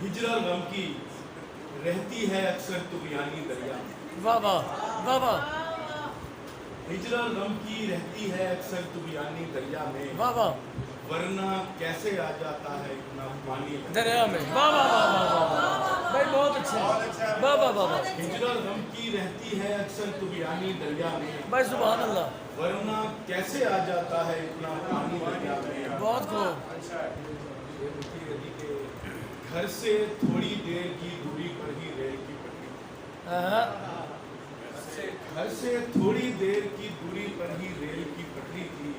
हिजर और गम की रहती है अक्सर तुगयानी दरिया में। वाह वाह वाह वाह हिजर और गम की रहती है अक्सर तुगयानी दरिया में, वाह वाह वरना कैसे आ जाता है इतना पानी दरिया में। वाह वाह वाह वाह वाह भाई बहुत अच्छे वाह वाह वाह वाह हिजर और गम की रहती है अक्सर तुगयानी दरिया में, भाई सुभान अल्लाह वरना कैसे आ जाता है इतना पानी दरिया में। बहुत खूब। घर से थोड़ी देर की दूरी पर ही रेल की पटरी, हाँ, घर से थोड़ी देर की दूरी पर ही रेल की पटरी थी,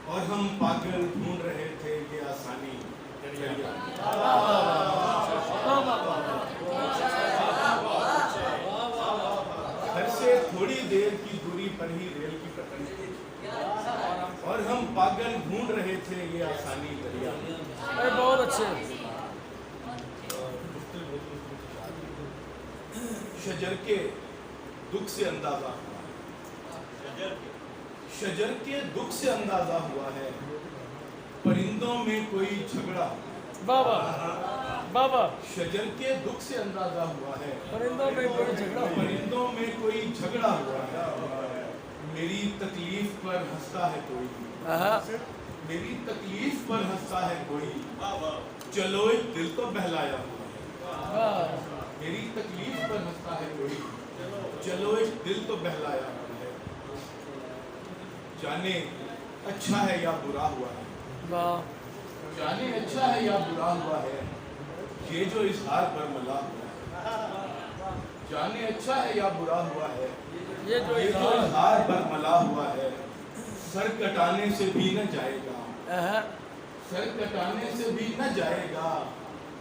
और हम पागल ढूंढ रहे थे ये आसानी दरिया। घर से थोड़ी देर की दूरी पर ही रेल की पटरी थी, और हम पागल ढूंढ रहे थे ये आसानी दरिया। भाई बहुत अच्छे। शजर के दुख से अंदाजा हुआ, शजर के दुख से अंदाजा हुआ है, परिंदों में कोई झगड़ा। वाह वाह वाह वाह शजर के दुख से अंदाजा हुआ है, परिंदों में कोई झगड़ा हुआ। परिंदों में कोई झगड़ा हुआ है। मेरी तकलीफ पर हंसता है कोई, हाँ, मेरी तकलीफ पर हंसता है कोई, चलो एक दिल तो बहलाया हुआ है। वाह मेरी तकलीफ पर हंसता है कोई, चलो एक दिल तो बहलाया हुआ है। जाने अच्छा है या बुरा हुआ है, वाह जाने अच्छा है या बुरा हुआ है, ये जो इजहार पर मला हुआ है। जाने अच्छा है या बुरा हुआ है, ये जो ये जो इजहार पर मला हुआ है। सर कटाने से भी न जाएगा, हाँ, सर कटाने से भी न जाएगा,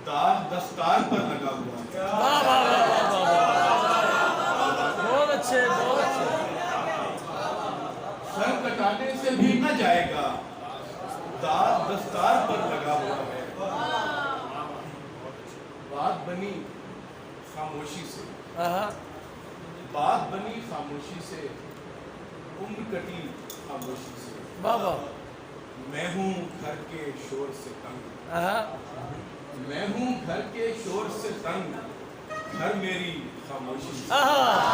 दाग दस्तार पर लगा हुआ है। वाह वाह वाह वाह बहुत अच्छे बहुत अच्छे। सर कटाने से भी न जाएगा, दाग दस्तार पर लगा हुआ है। बात बनी खामोशी से, हाँ, बात बनी खामोशी से, उम्र कटी खामोशी से। वाह वाह मैं हूँ घर के शोर से तंग, हाँ, मैं हूँ घर के शोर से तंग, घर मेरी खामोशी से। वाह वाह वाह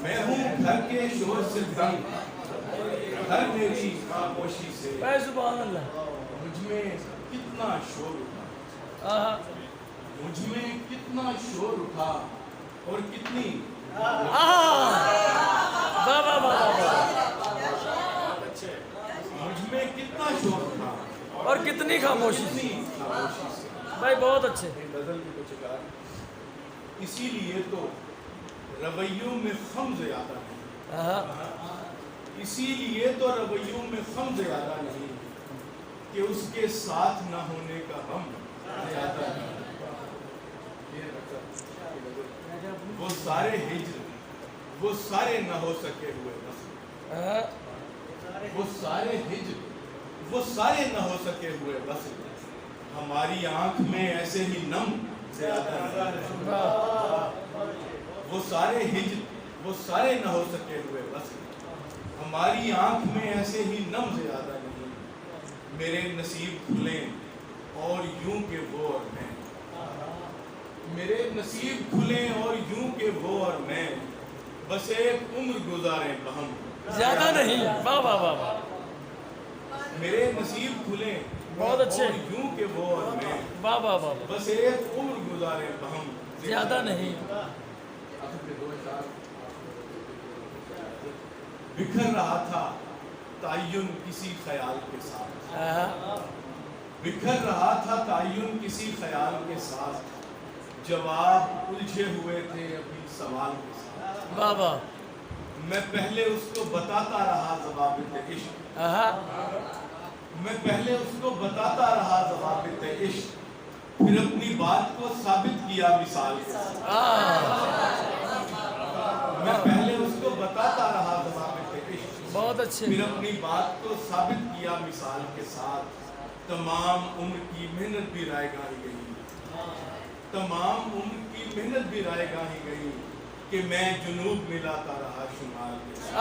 मैं हूँ घर के शोर से तंग, घर मेरी खामोशी से। भाई सुभान अल्लाह। मुझ में कितना शोर उठा, हाँ, मुझ में कितना शोर उठा, और कितनी वाह वाह वाह वाह मुझ में कितना शोर उठा, और कितनी खामोशी। कितनी खामोशी से। भाई बहुत अच्छे। गजल की कुछ गार, इसीलिए तो रवैयों में खम ज्यादा नहीं, हाँ, इसीलिए तो रवैयों में खम ज्यादा नहीं, कि उसके साथ न होने का हम ज्यादा नहीं। ये गजल, वो सारे हिज्र, वो सारे न हो सके हुए वस्ल, हाँ, वो सारे हिज्र, वो सारे न हो सके हुए वस्ल, हमारी आंख में ऐसे ही नम ज्यादा नहीं। वाह वो सारे हिज्र, वो सारे न हो सके हुए वस्ल, हमारी आंख में ऐसे ही नम ज्यादा नहीं। मेरे नसीब खुले और यूं के वो और मैं, मेरे नसीब खुले और यूं के वो और मैं, बस एक उम्र गुजारे बहम ज्यादा नहीं। वाह वाह वाह मेरे नसीब खुले बहुत अच्छे। और यूं के वो और मैं, वाह वाह वाह बस एक उम्र गुजारे बहम ज्यादा नहीं। बिखर रहा था तायुन किसी ख्याल के साथ, हाँ, बिखर रहा था तायुन किसी ख्याल के साथ, जवाब उलझे हुए थे अभी सवाल के साथ। वाह वाह मैं पहले उसको बताता रहा ज़वाबित इश्क, हाँ, मैं पहले उसको बताता रहा ज़वाबित इश्क, फिर अपनी बात को साबित किया मिसाल के साथ। मैं पहले उसको बताता रहा ज़वाबित इश्क, बहुत अच्छे। फिर अपनी बात को साबित किया मिसाल के साथ। तमाम उम्र की मेहनत भी रायगा ही गई, तमाम उम्र की मेहनत भी रायगा ही गई, कि मैं जुनूब मिलाता रहा शुमाल के साथ।